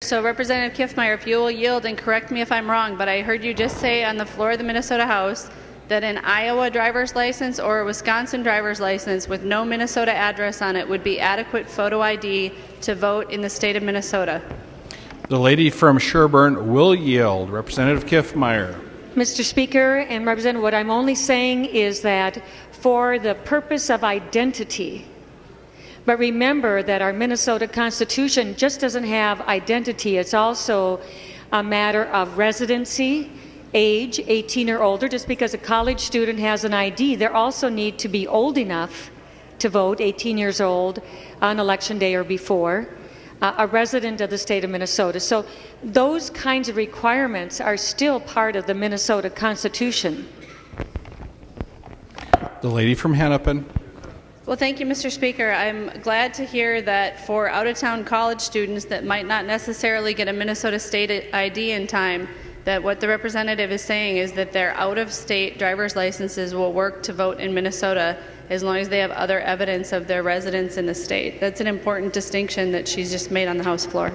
So Representative Kiffmeyer, if you will yield and correct me if I'm wrong, but I heard you just say on the floor of the Minnesota House that an Iowa driver's license or a Wisconsin driver's license with no Minnesota address on it would be adequate photo ID to vote in the state of Minnesota. The lady from Sherburne will yield. Representative Kiffmeyer. Mr. Speaker and Representative, what I'm only saying is that for the purpose of identity, but remember that our Minnesota Constitution just doesn't have identity. It's also a matter of residency, age, 18 or older. Just because a college student has an ID, they also need to be old enough to vote, 18 years old, on Election Day or before, a resident of the state of Minnesota. So those kinds of requirements are still part of the Minnesota Constitution. The lady from Hennepin. Well, thank you, Mr. Speaker. I'm glad to hear that for out-of-town college students that might not necessarily get a Minnesota state ID in time, that what the representative is saying is that their out-of-state driver's licenses will work to vote in Minnesota as long as they have other evidence of their residence in the state. That's an important distinction that she's just made on the House floor.